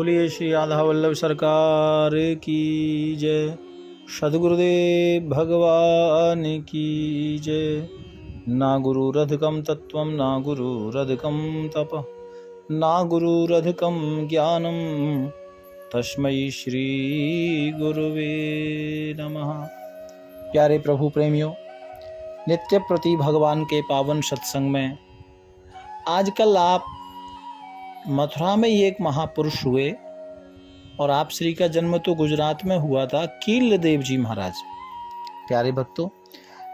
बोलिए श्री राधा वल्लभ सरकार की जय। सद्गुरुदेव भगवान की जय। ना गुरुरधिकं तत्त्वं ना गुरुरधिकं तपः ना गुरुरधिकं ज्ञानं तस्मै श्री गुरुवे नमः। प्यारे प्रभु प्रेमियों, नित्य प्रति भगवान के पावन सत्संग में आजकल आप मथुरा में एक महापुरुष हुए और आप श्री का जन्म तो गुजरात में हुआ था, कील देव जी महाराज। प्यारे भक्तों,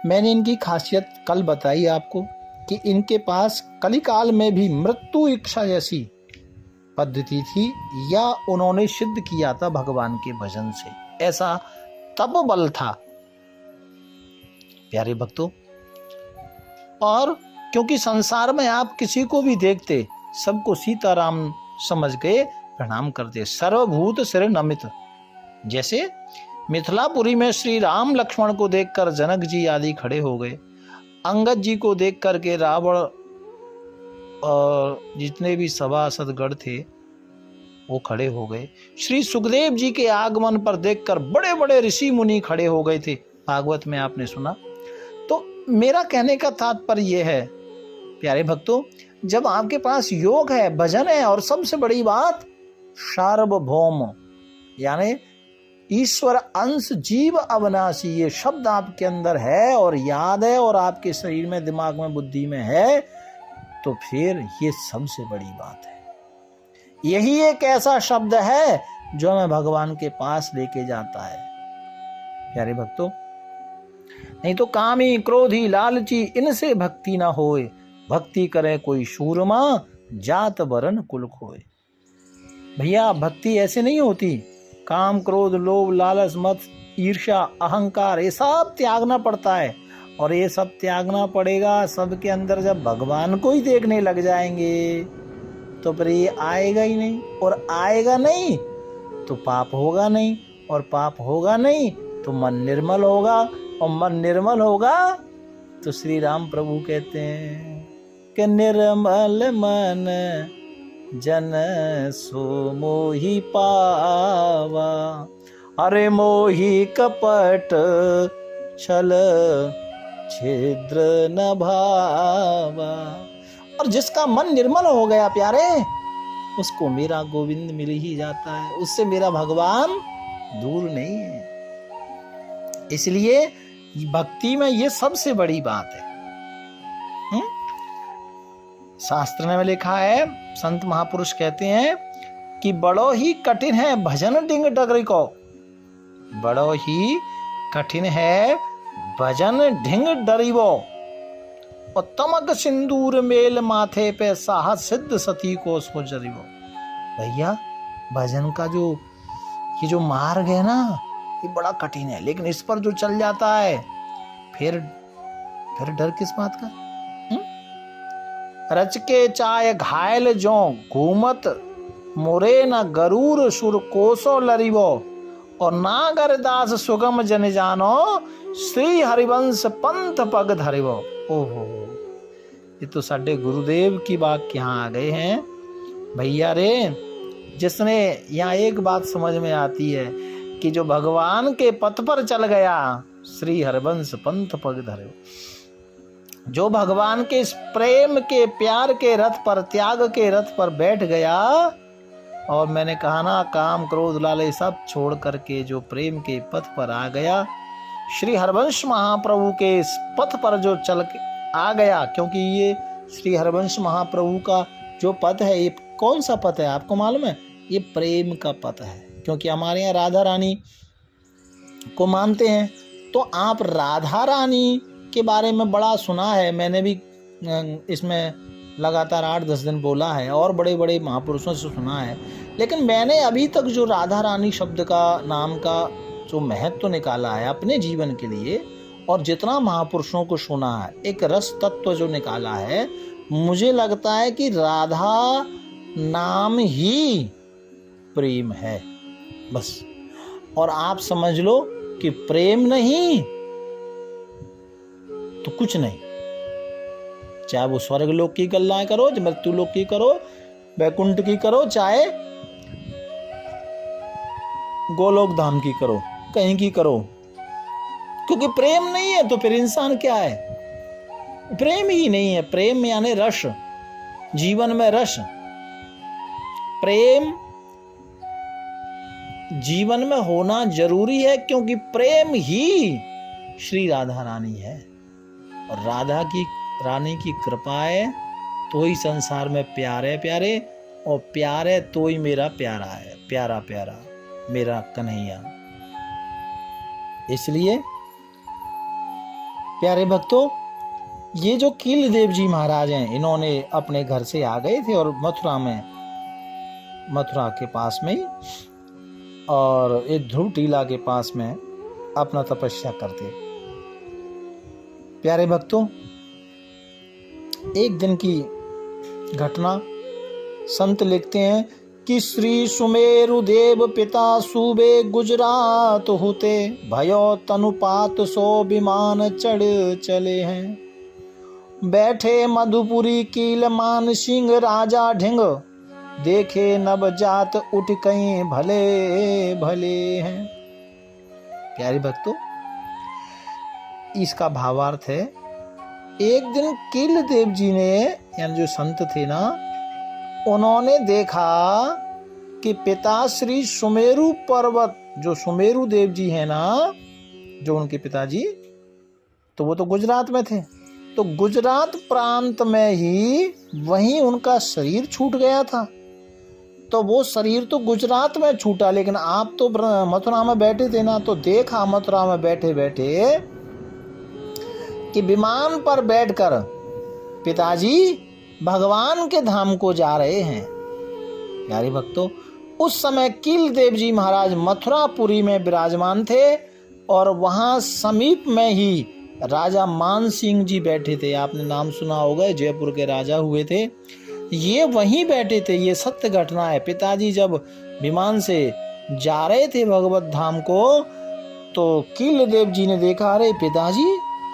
मैंने इनकी खासियत कल बताई आपको कि इनके पास कलिकाल में भी मृत्यु इच्छा जैसी पद्धति थी, या उन्होंने सिद्ध किया था भगवान के भजन से, ऐसा तप बल था। प्यारे भक्तों, और क्योंकि संसार में आप किसी को भी देखते सबको सीताराम समझ के प्रणाम करते, सर्वभूत सिर नमित। जैसे मिथिलापुरी में श्री राम लक्ष्मण को देखकर जनक जी आदि खड़े हो गए, अंगद जी को देख करके रावण और जितने भी सभासदगण थे वो खड़े हो गए। श्री सुखदेव जी के आगमन पर देखकर बड़े बड़े ऋषि मुनि खड़े हो गए थे, भागवत में आपने सुना। तो मेरा कहने का तात्पर्य यह है प्यारे भक्तों, जब आपके पास योग है, भजन है, और सबसे बड़ी बात सार्वभौम यानी ईश्वर अंश जीव अविनाशी, ये शब्द आपके अंदर है और याद है और आपके शरीर में, दिमाग में, बुद्धि में है, तो फिर ये सबसे बड़ी बात है। यही एक ऐसा शब्द है जो हमें भगवान के पास लेके जाता है। प्यारे भक्तों, नहीं तो कामी क्रोधी लालची इनसे भक्ति ना होए, भक्ति करे कोई शूरमा जात वरण कुल खोए। भैया, भक्ति ऐसे नहीं होती। काम क्रोध लोभ लालच मत ईर्ष्या अहंकार ये सब त्यागना पड़ता है, और ये सब त्यागना पड़ेगा सबके अंदर। जब भगवान को ही देखने लग जाएंगे तो फिर ये आएगा ही नहीं, और आएगा नहीं तो पाप होगा नहीं, और पाप होगा नहीं तो मन निर्मल होगा, और मन निर्मल होगा तो श्री राम प्रभु कहते हैं कि निर्मल मन जन सो मोहि पावा, अरे मोहि कपट छल छिद्र न भावा। और जिसका मन निर्मल हो गया प्यारे, उसको मेरा गोविंद मिल ही जाता है, उससे मेरा भगवान दूर नहीं है। इसलिए भक्ति में ये सबसे बड़ी बात है। शास्त्र में लिखा है, संत महापुरुष कहते हैं कि बड़ो ही कठिन है भजन डिंग डगरी को, बड़ो ही कठिन है भजन ढिंग डरीबो, और तमक सिंदूर मेल माथे पे साहस सिद्ध सती को सो जरीबो। भैया, भजन का ये जो मार्ग है ना, ये बड़ा कठिन है, लेकिन इस पर जो चल जाता है फिर डर किस बात का। रच के चाय घायल जो घूमत मुरे न गरूर सुर कोसो लरिबो, और नागर दास सुगम जन जानो श्री हरिवंश पंथ पग धरिबो। ओहो, ये तो साडे गुरुदेव की बात यहाँ आ गए हैं भैया रे। जिसने यहाँ एक बात समझ में आती है कि जो भगवान के पथ पर चल गया, श्री हरिवंश पंथ पग धरिबो, जो भगवान के इस प्रेम के प्यार के रथ पर, त्याग के रथ पर बैठ गया, और मैंने कहा ना, काम क्रोध लालच सब छोड़ करके जो प्रेम के पथ पर आ गया, श्री हरवंश महाप्रभु के इस पथ पर जो चल के आ गया। क्योंकि ये श्री हरवंश महाप्रभु का जो पथ है, ये कौन सा पथ है आपको मालूम है? ये प्रेम का पथ है। क्योंकि हमारे यहाँ राधा रानी को मानते हैं, तो आप राधा रानी के बारे में बड़ा सुना है, मैंने भी इसमें लगातार 8-10 दिन बोला है, और बड़े बड़े महापुरुषों से सुना है, लेकिन मैंने अभी तक जो राधा रानी शब्द का, नाम का जो महत्व निकाला है अपने जीवन के लिए, और जितना महापुरुषों को सुना है, एक रस तत्व जो निकाला है, मुझे लगता है कि राधा नाम ही प्रेम है बस। और आप समझ लो कि प्रेम नहीं तो कुछ नहीं, चाहे वो स्वर्ग लोक की गल्लाएं करो, मृत्यु लोक की करो, वैकुंठ की करो, चाहे गोलोक धाम की करो, कहीं की करो, क्योंकि प्रेम नहीं है तो फिर इंसान क्या है? प्रेम ही नहीं है। प्रेम यानी रस, जीवन में रस। प्रेम जीवन में होना जरूरी है, क्योंकि प्रेम ही श्री राधा रानी है। और रानी की कृपा है तो ही संसार में प्यार है प्यारे, और प्यार है तो ही मेरा प्यारा है, प्यारा प्यारा मेरा कन्हैया। इसलिए प्यारे भक्तों, ये जो कील देव जी महाराज हैं, इन्होंने अपने घर से आ गए थे और मथुरा के पास में ही और एक ध्रुव टीला के पास में अपना तपस्या करते। प्यारे भक्तों, एक दिन की घटना संत लिखते हैं कि श्री सुमेरु देव पिता सूबे गुजरात होते, भयो तनुपात सो विमान चढ़ चले हैं। बैठे मधुपुरी कील मान सिंह राजा ढिंग, देखे नवजात उठ कहीं भले भले हैं। प्यारे भक्तों, इसका भावार्थ है, एक दिन कील देव जी ने, यानी जो संत थे ना, उन्होंने देखा कि पिताश्री सुमेरु पर्वत, जो सुमेरु देव जी है ना, जो उनके पिताजी, तो वो तो गुजरात में थे, तो गुजरात प्रांत में ही वहीं उनका शरीर छूट गया था। तो वो शरीर तो गुजरात में छूटा, लेकिन आप तो मथुरा में बैठे थे ना, तो देखा मथुरा में बैठे बैठे कि विमान पर बैठकर पिताजी भगवान के धाम को जा रहे हैं। प्यारे भक्तों, उस समय कील देव जी महाराज मथुरापुरी में विराजमान थे और वहां समीप में ही राजा मान सिंह जी बैठे थे। आपने नाम सुना होगा, जयपुर के राजा हुए थे, ये वहीं बैठे थे। ये सत्य घटना है। पिताजी जब विमान से जा रहे थे भगवत धाम को, तो कील देव जी ने देखा, अरे पिताजी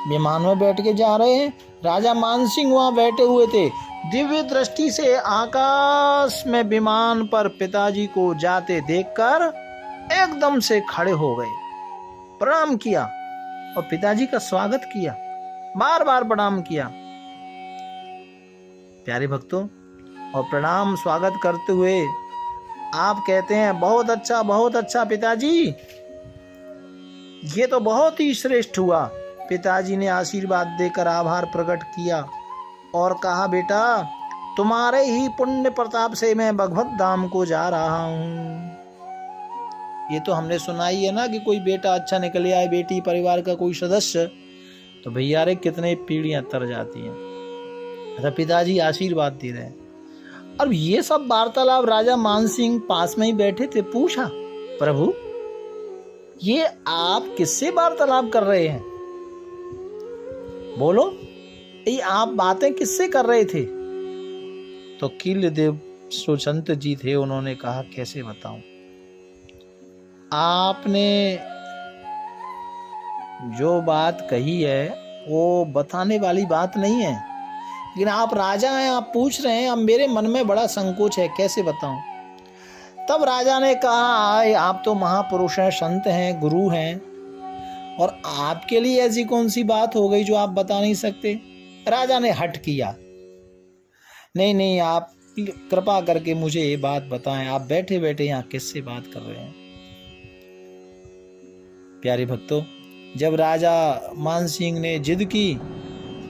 विमान में बैठ के जा रहे हैं। राजा मान सिंह वहां बैठे हुए थे। दिव्य दृष्टि से आकाश में विमान पर पिताजी को जाते देखकर एकदम से खड़े हो गए, प्रणाम किया और पिताजी का स्वागत किया, बार बार प्रणाम किया। प्यारे भक्तों, और प्रणाम स्वागत करते हुए आप कहते हैं, बहुत अच्छा पिताजी, ये तो बहुत ही श्रेष्ठ हुआ। पिताजी ने आशीर्वाद देकर आभार प्रकट किया और कहा, बेटा तुम्हारे ही पुण्य प्रताप से मैं भगवत धाम को जा रहा हूँ। ये तो हमने सुना ही है ना कि कोई बेटा अच्छा निकल आए, बेटी परिवार का कोई सदस्य, तो भैया रे कितने पीढ़ियां तर जाती हैं। अच्छा, पिताजी आशीर्वाद दे रहे हैं। और ये सब वार्तालाप राजा मान सिंह पास में ही बैठे थे। पूछा, प्रभु ये आप किससे वार्तालाप कर रहे हैं? बोलो, ये आप बातें किससे कर रहे थे? तो कील देव जो संत जी थे, उन्होंने कहा, कैसे बताऊं, आपने जो बात कही है वो बताने वाली बात नहीं है, लेकिन आप राजा हैं, आप पूछ रहे हैं, अब मेरे मन में बड़ा संकोच है, कैसे बताऊं। तब राजा ने कहा, आप तो महापुरुष हैं, संत हैं, गुरु हैं, और आपके लिए ऐसी कौन सी बात हो गई जो आप बता नहीं सकते? राजा ने हट किया, नहीं, आप कृपा करके मुझे ये बात बताएं, आप बैठे बैठे यहाँ किससे बात कर रहे हैं? प्यारे भक्तों, जब राजा मान सिंह ने जिद की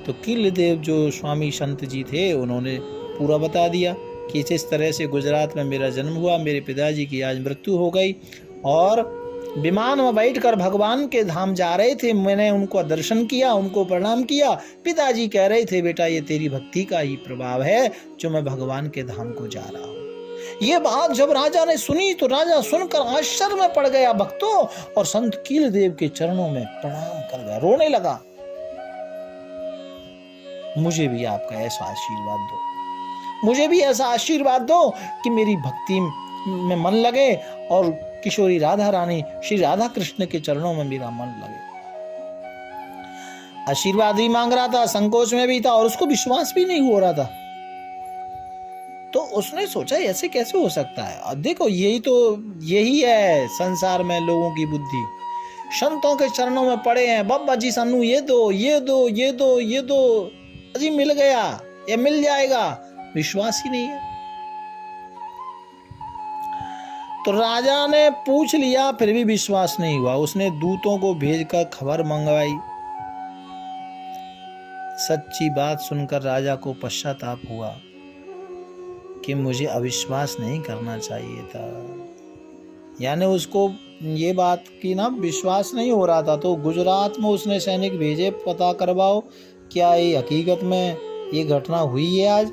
तो कील देव जो स्वामी संत जी थे, उन्होंने पूरा बता दिया कि इस तरह से गुजरात में मेरा जन्म हुआ, मेरे पिताजी की आज मृत्यु हो गई और विमान में बैठकर भगवान के धाम जा रहे थे। मैंने उनको दर्शन किया, उनको प्रणाम किया। पिताजी कह रहे थे, बेटा ये तेरी भक्ति का ही प्रभाव है जो मैं भगवान के धाम को जा रहा हूँ। ये बात जब राजा ने सुनी तो राजा सुनकर आश्चर्य में पड़ गया भक्तों, और संत कील देव के चरणों में प्रणाम कर गया, रोने लगा। मुझे भी आपका ऐसा आशीर्वाद दो, मुझे भी ऐसा आशीर्वाद दो कि मेरी भक्ति में मन लगे और किशोरी राधा रानी श्री राधा कृष्ण के चरणों में मेरा मन लगे। आशीर्वाद भी मांग रहा था, संकोच में भी था और उसको विश्वास भी नहीं हो रहा था। तो उसने सोचा ऐसे कैसे हो सकता है। अब देखो यही है संसार में लोगों की बुद्धि। संतों के चरणों में पड़े हैं, बाबा जी सानू ये दो ये दो ये दो ये दो, अजी मिल गया ये मिल जाएगा, विश्वास ही नहीं है। तो राजा ने पूछ लिया फिर भी विश्वास नहीं हुआ। उसने दूतों को भेजकर खबर मंगवाई। सच्ची बात सुनकर राजा को पश्चाताप हुआ कि मुझे अविश्वास नहीं करना चाहिए था। यानी उसको ये बात की ना विश्वास नहीं हो रहा था। तो गुजरात में उसने सैनिक भेजे, पता करवाओ क्या ये हकीकत में ये घटना हुई है आज।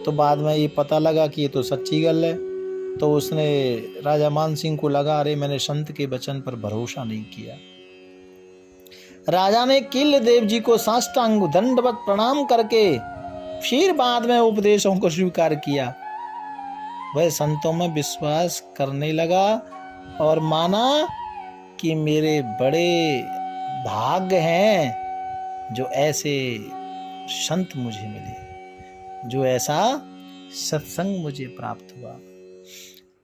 तो बाद में ये पता लगा कि ये तो सच्ची गल है। तो उसने राजा मान सिंह को लगा अरे मैंने संत के वचन पर भरोसा नहीं किया। राजा ने किल देव जी को साष्टांग दंडवत प्रणाम करके फिर बाद में उपदेशों को स्वीकार किया। वह संतों में विश्वास करने लगा और माना कि मेरे बड़े भाग्य हैं जो ऐसे संत मुझे मिले, जो ऐसा सत्संग मुझे प्राप्त हुआ।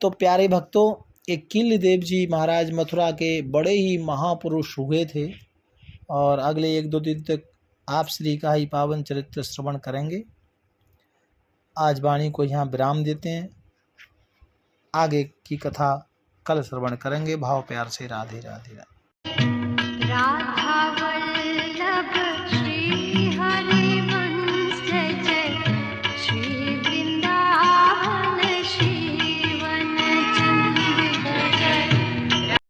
तो प्यारे भक्तों, एक किल देव जी महाराज मथुरा के बड़े ही महापुरुष हुए थे और अगले 1-2 दिन तक आप श्री का ही पावन चरित्र श्रवण करेंगे। आज वाणी को यहाँ विराम देते हैं, आगे की कथा कल श्रवण करेंगे। भाव प्यार से राधे राधे राधे।